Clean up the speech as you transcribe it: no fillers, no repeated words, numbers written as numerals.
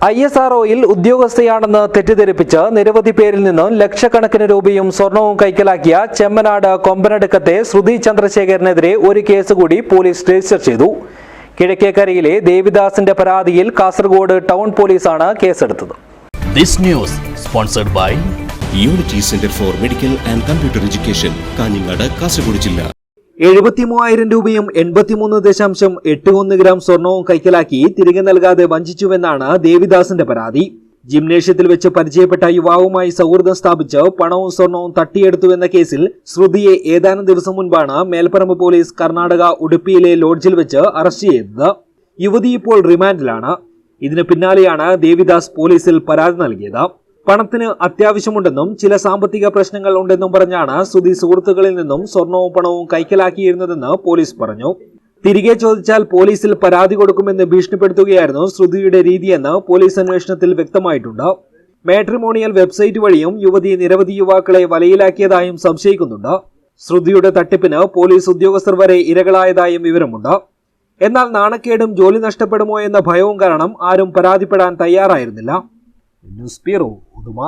ISROയിൽ ഉദ്യോഗസ്ഥയാണെന്ന് തെറ്റിദ്ധരിപ്പിച്ച് നിരവധി പേരിൽ നിന്നും ലക്ഷക്കണക്കിന് രൂപയും സ്വർണവും കൈക്കലാക്കിയ ചെമ്മനാട് കൊമ്പനടുക്കത്തെ ശ്രുതി ചന്ദ്രശേഖരനെതിരെ ഒരു കേസ് കൂടി പോലീസ് രജിസ്റ്റർ ചെയ്തു. കിഴക്കേക്കരയിലെ ദേവിദാസിന്റെ പരാതിയിൽ കാസർഗോഡ് ടൗൺ പോലീസാണ് കേസെടുത്തത്. This news sponsored by Unity Center for Medical and Computer Education, Kanhangad, Kasaragod ജില്ല. 73,000 രൂപയും 83.81 ഗ്രാം സ്വർണവും കൈക്കലാക്കി തിരികെ നൽകാതെ വഞ്ചിച്ചുവെന്നാണ് ദേവിദാസിന്റെ പരാതി. ജിംനേഷ്യത്തിൽ വെച്ച് പരിചയപ്പെട്ട യുവാവുമായി സൗഹൃദം സ്ഥാപിച്ച് പണവും സ്വർണവും തട്ടിയെടുത്തുവെന്ന കേസിൽ ശ്രുതിയെ ഏതാനും ദിവസം മുൻപാണ് മേൽപ്പറമ്പ് പോലീസ് കർണാടക ഉടുപ്പിയിലെ ലോഡ്ജിൽ വെച്ച് അറസ്റ്റ് ചെയ്തത്. യുവതി ഇപ്പോൾ റിമാൻഡിലാണ്. ഇതിന് പിന്നാലെയാണ് ദേവിദാസ് പോലീസിൽ പരാതി നൽകിയത്. പണത്തിന് അത്യാവശ്യമുണ്ടെന്നും ചില സാമ്പത്തിക പ്രശ്നങ്ങൾ ഉണ്ടെന്നും പറഞ്ഞാണ് ശ്രുതി സുഹൃത്തുക്കളിൽ നിന്നും സ്വർണവും പണവും കൈക്കലാക്കിയിരുന്നതെന്ന് പോലീസ് പറഞ്ഞു. തിരികെ ചോദിച്ചാൽ പോലീസിൽ പരാതി കൊടുക്കുമെന്ന് ഭീഷണിപ്പെടുത്തുകയായിരുന്നു ശ്രുതിയുടെ രീതിയെന്ന് പോലീസ് അന്വേഷണത്തിൽ വ്യക്തമായിട്ടുണ്ട്. മാട്രിമോണിയൽ വെബ്സൈറ്റ് വഴിയും യുവതി നിരവധി യുവാക്കളെ വലയിലാക്കിയതായും സംശയിക്കുന്നുണ്ട്. ശ്രുതിയുടെ തട്ടിപ്പിന് പോലീസ് ഉദ്യോഗസ്ഥർ വരെ ഇരകളായതായും വിവരമുണ്ട്. എന്നാൽ നാണക്കേടും ജോലി നഷ്ടപ്പെടുമോ എന്ന ഭയവും കാരണം ആരും പരാതിപ്പെടാൻ തയ്യാറായിരുന്നില്ല. News bureau, Uduma.